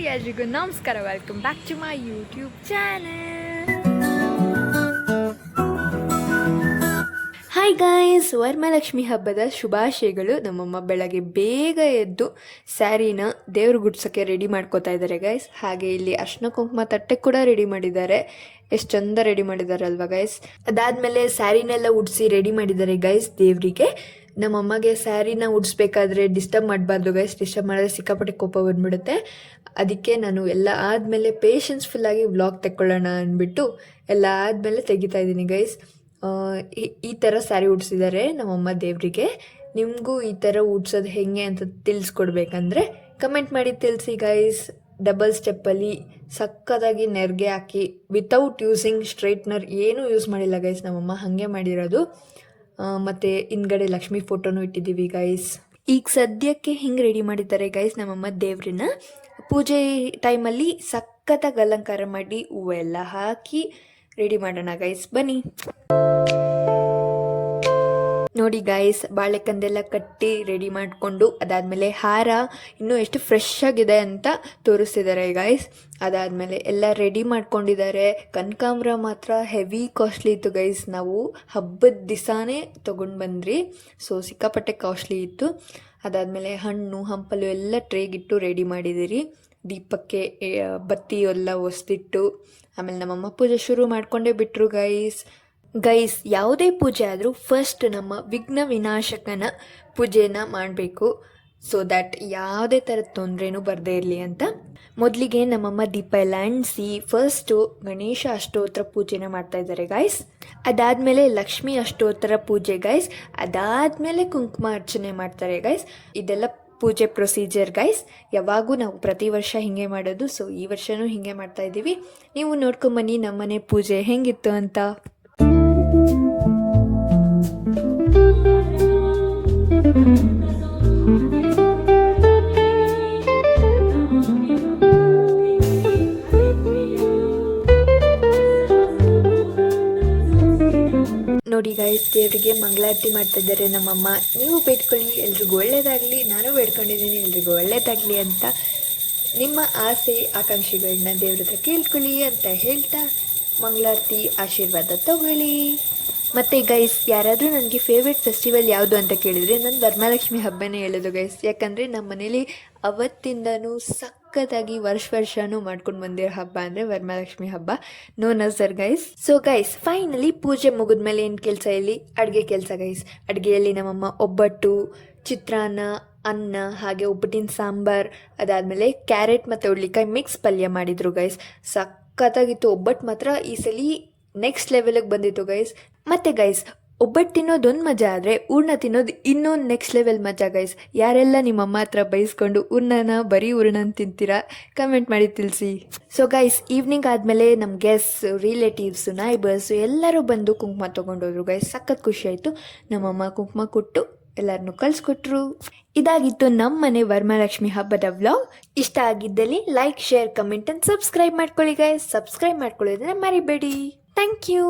ಎಲ್ರಿಗೂ ನಮಸ್ಕಾರ, welcome back to my YouTube channel. Hi guys, Varamahalakshmi ಹಬ್ಬದ ಶುಭಾಶಯಗಳು. ನಮ್ಮಮ್ಮ ಬೆಳಗ್ಗೆ ಬೇಗ ಎದ್ದು ಸ್ಯಾರಿನ ದೇವ್ರ ಗುಡ್ಸೋಕ್ಕೆ ರೆಡಿ ಮಾಡ್ಕೋತಾ ಇದ್ದಾರೆ ಗೈಸ್. ಹಾಗೆ ಇಲ್ಲಿ ಅರ್ಶಿನ ಕುಂಕುಮ ತಟ್ಟೆ ಕೂಡ ರೆಡಿ ಮಾಡಿದ್ದಾರೆ. ಎಷ್ಟು ಚಂದ ರೆಡಿ ಮಾಡಿದ್ದಾರೆ ಅಲ್ವಾ ಗೈಸ್. ಅದಾದಮೇಲೆ ಸ್ಯಾರಿನೆಲ್ಲ ಉಡಿಸಿ ರೆಡಿ ಮಾಡಿದ್ದಾರೆ ಗೈಸ್ ದೇವರಿಗೆ. ನಮ್ಮಮ್ಮಗೆ ಸ್ಯಾರಿನ ಉಡಿಸ್ಬೇಕಾದ್ರೆ ಡಿಸ್ಟರ್ಬ್ ಮಾಡಬಾರ್ದು ಗೈಸ್. ಡಿಸ್ಟರ್ಬ್ ಮಾಡಿದ್ರೆ ಸಿಕ್ಕಾಪಟ್ಟೆ ಕೋಪ ಬಂದ್ಬಿಡುತ್ತೆ. ಅದಕ್ಕೆ ನಾನು ಎಲ್ಲ ಆದಮೇಲೆ ಪೇಷನ್ಸ್ಫುಲ್ಲಾಗಿ ವ್ಲಾಗ್ ತೆಕ್ಕೊಳ್ಳೋಣ ಅಂದ್ಬಿಟ್ಟು ಎಲ್ಲ ಆದಮೇಲೆ ತೆಗಿತಾ ಇದ್ದೀನಿ ಗೈಸ್. ಈ ಥರ ಸ್ಯಾರಿ ಉಡಿಸಿದ್ದಾರೆ ನಮ್ಮಮ್ಮ ದೇವರಿಗೆ. ನಿಮಗೂ ಈ ಥರ ಉಡ್ಸೋದು ಹೇಗೆ ಅಂತ ತಿಳಿಸ್ಕೊಡ್ಬೇಕಂದ್ರೆ ಕಮೆಂಟ್ ಮಾಡಿ ತಿಳಿಸಿ ಗೈಸ್. ಡಬಲ್ ಸ್ಟೆಪ್ಪಲ್ಲಿ ಸಕ್ಕತ್ತಾಗಿ ನೆರಿಗೆ ಹಾಕಿ ವಿತೌಟ್ ಯೂಸಿಂಗ್ ಸ್ಟ್ರೈಟ್ನರ್ ಏನೂ ಯೂಸ್ ಮಾಡಿಲ್ಲ ಗೈಸ್. ನಮ್ಮಮ್ಮ ಹಾಗೆ ಮಾಡಿರೋದು. ಮತ್ತು ಹಿಂದ್ಗಡೆ ಲಕ್ಷ್ಮಿ ಫೋಟೋನು ಇಟ್ಟಿದ್ದೀವಿ ಗೈಸ್. ಈಗ ಸದ್ಯಕ್ಕೆ ಹಿಂಗೆ ರೆಡಿ ಮಾಡಿದ್ದಾರೆ ಗೈಸ್ ನಮ್ಮಮ್ಮ ದೇವ್ರನ್ನ. ಪೂಜೆ ಟೈಮಲ್ಲಿ ಸಕ್ಕತ್ತಾಗಿ ಅಲಂಕಾರ ಮಾಡಿ ಹೂವೆಲ್ಲ ಹಾಕಿ ರೆಡಿ ಮಾಡೋಣ ಗೈಸ್, ಬನ್ನಿ. ನೋಡಿ ಗೈಸ್, ಬಾಳೆಕಂದೆಲ್ಲ ಕಟ್ಟಿ ರೆಡಿ ಮಾಡಿಕೊಂಡು ಅದಾದಮೇಲೆ ಹಾರ ಇನ್ನೂ ಎಷ್ಟು ಫ್ರೆಶ್ ಆಗಿದೆ ಅಂತ ತೋರಿಸ್ತಿದ್ದಾರೆ ಗೈಸ್. ಅದಾದಮೇಲೆ ಎಲ್ಲ ರೆಡಿ ಮಾಡ್ಕೊಂಡಿದ್ದಾರೆ. ಕನಕಾಂಬ್ರ ಮಾತ್ರ ಹೆವಿ ಕಾಸ್ಟ್ಲಿ ಇತ್ತು ಗೈಸ್. ನಾವು ಹಬ್ಬದ ದಿವಸನೇ ತೊಗೊಂಡು ಬಂದ್ರಿ, ಸೊ ಸಿಕ್ಕಾಪಟ್ಟೆ ಕಾಸ್ಟ್ಲಿ ಇತ್ತು. ಅದಾದಮೇಲೆ ಹಣ್ಣು ಹಂಪಲು ಎಲ್ಲ ಟ್ರೇಗಿಟ್ಟು ರೆಡಿ ಮಾಡಿದಿರಿ. ದೀಪಕ್ಕೆ ಬತ್ತಿ ಎಲ್ಲ ಒಸ್ತಿಟ್ಟು ಆಮೇಲೆ ನಮ್ಮಮ್ಮ ಪೂಜೆ ಶುರು ಮಾಡಿಕೊಂಡೇ ಬಿಟ್ಟರು ಗೈಸ್. ಯಾವುದೇ ಪೂಜೆ ಆದರೂ ಫಸ್ಟ್ ನಮ್ಮ ವಿಘ್ನ ವಿನಾಶಕನ ಪೂಜೆನ ಮಾಡಬೇಕು, ಸೊ ದ್ಯಾಟ್ ಯಾವುದೇ ಥರದ ತೊಂದರೆನೂ ಬರದೇ ಇರಲಿ ಅಂತ. ಮೊದಲಿಗೆ ನಮ್ಮಮ್ಮ ದೀಪ ಎಲ್ಲ ಅಂಟಿಸಿ ಫಸ್ಟು ಗಣೇಶ ಅಷ್ಟೋತ್ತರ ಪೂಜೆನ ಮಾಡ್ತಾಯಿದ್ದಾರೆ ಗೈಸ್. ಅದಾದಮೇಲೆ ಲಕ್ಷ್ಮೀ ಅಷ್ಟೋತ್ತರ ಪೂಜೆ ಗೈಸ್. ಅದಾದಮೇಲೆ ಕುಂಕುಮ ಅರ್ಚನೆ ಮಾಡ್ತಾರೆ ಗೈಸ್. ಇದೆಲ್ಲ ಪೂಜೆ ಪ್ರೊಸೀಜರ್ ಗೈಸ್. ಯಾವಾಗೂ ನಾವು ಪ್ರತಿ ವರ್ಷ ಹೀಗೆ ಮಾಡೋದು, ಸೊ ಈ ವರ್ಷವೂ ಹೀಗೆ ಮಾಡ್ತಾ ಇದ್ದೀವಿ. ನೀವು ನೋಡ್ಕೊಂಬನ್ನಿ ನಮ್ಮನೆ ಪೂಜೆ ಹೆಂಗಿತ್ತು ಅಂತ. ನೋಡಿ ಗೈಸ್, ದೇವರಿಗೆ ಮಂಗಳಾರತಿ ಮಾಡ್ತಾ ಇದ್ದಾರೆ ನಮ್ಮಮ್ಮ. ನೀವು ಬೇಡ್ಕೊಳ್ಳಿ, ಎಲ್ರಿಗೂ ಒಳ್ಳೇದಾಗಲಿ. ನಾನು ಬೇಡ್ಕೊಂಡಿದ್ದೀನಿ ಎಲ್ರಿಗೂ ಒಳ್ಳೇದಾಗಲಿ ಅಂತ. ನಿಮ್ಮ ಆಸೆ ಆಕಾಂಕ್ಷೆಗಳನ್ನ ದೇವ್ರ ಹತ್ರ ಕೇಳ್ಕೊಳ್ಳಿ ಅಂತ ಹೇಳ್ತಾ ಮಂಗಳಾರತಿ ಆಶೀರ್ವಾದ ತಗೊಳ್ಳಿ. ಮತ್ತು ಗೈಸ್, ಯಾರಾದರೂ ನನಗೆ ಫೇವ್ರೆಟ್ ಫೆಸ್ಟಿವಲ್ ಯಾವುದು ಅಂತ ಕೇಳಿದರೆ ನಾನು ವರಮಹಾಲಕ್ಷ್ಮಿ ಹಬ್ಬನೇ ಹೇಳೋದು ಗೈಸ್. ಯಾಕಂದರೆ ನಮ್ಮ ಮನೇಲಿ ಅವತ್ತಿಂದನೂ ಸಕ್ಕತ್ತಾಗಿ ವರ್ಷನೂ ಮಾಡ್ಕೊಂಡು ಬಂದಿರೋ ಹಬ್ಬ ಅಂದರೆ ವರಮಹಾಲಕ್ಷ್ಮಿ ಹಬ್ಬ. ನೋ ನಜರ್ ಗೈಸ್. ಸೊ ಗೈಸ್, ಫೈನಲಿ ಪೂಜೆ ಮುಗಿದ್ಮೇಲೆ ಏನು ಕೆಲಸ ಇಲ್ಲಿ? ಅಡುಗೆ ಕೆಲಸ ಗೈಸ್. ಅಡುಗೆಯಲ್ಲಿ ನಮ್ಮಮ್ಮ ಒಬ್ಬಟ್ಟು, ಚಿತ್ರಾನ್ನ, ಅನ್ನ, ಹಾಗೆ ಒಬ್ಬಟ್ಟಿನ ಸಾಂಬಾರ್, ಅದಾದಮೇಲೆ ಕ್ಯಾರೆಟ್ ಮತ್ತು ಹುಳ್ಳಿಕಾಯಿ ಮಿಕ್ಸ್ ಪಲ್ಯ ಮಾಡಿದರು ಗೈಸ್. ಸಕ್ಕತ್ತಾಗಿತ್ತು. ಒಬ್ಬಟ್ಟು ಮಾತ್ರ ಈ ಸಲ ನೆಕ್ಸ್ಟ್ ಲೆವೆಲಿಗೆ ಬಂದಿತ್ತು ಗೈಸ್. ಮತ್ತು ಗೈಸ್, ಒಬ್ಬಟ್ಟು ತಿನ್ನೋದೊಂದು ಮಜಾ ಆದರೆ ಹೂರ್ಣ ತಿನ್ನೋದು ಇನ್ನೊಂದು ನೆಕ್ಸ್ಟ್ ಲೆವೆಲ್ ಮಜಾ ಗೈಸ್. ಯಾರೆಲ್ಲ ನಿಮ್ಮಮ್ಮ ಹತ್ರ ಬೈಸ್ಕೊಂಡು ಹೂರ್ಣನ ಬರೀ ಹೂರ್ಣ ತಿಂತೀರಾ ಕಮೆಂಟ್ ಮಾಡಿ ತಿಳಿಸಿ. ಸೊ ಗೈಸ್, ಈವ್ನಿಂಗ್ ಆದಮೇಲೆ ನಮ್ಮ ಗೆಸ್ಟ್, ರಿಲೇಟಿವ್ಸು, ನೈಬರ್ಸು ಎಲ್ಲರೂ ಬಂದು ಕುಂಕುಮ ತೊಗೊಂಡೋದ್ರು ಗೈಸ್. ಸಖತ್ ಖುಷಿ ಆಯಿತು. ನಮ್ಮಮ್ಮ ಕುಂಕುಮ ಕೊಟ್ಟು ಎಲ್ಲರನ್ನೂ ಕಳಿಸ್ಕೊಟ್ರು. ಇದಾಗಿತ್ತು ನಮ್ಮ ಮನೆ ವರಮಹಾಲಕ್ಷ್ಮಿ ಹಬ್ಬದ ವ್ಲಾಗ್. ಇಷ್ಟ ಆಗಿದ್ದಲ್ಲಿ like, share, comment and subscribe ಮಾಡ್ಕೊಳ್ಳಿ ಗೈಸ್. ಸಬ್ಸ್ಕ್ರೈಬ್ ಮಾಡ್ಕೊಳ್ಳೋದನ್ನ ಮರಿಬೇಡಿ. Thank you.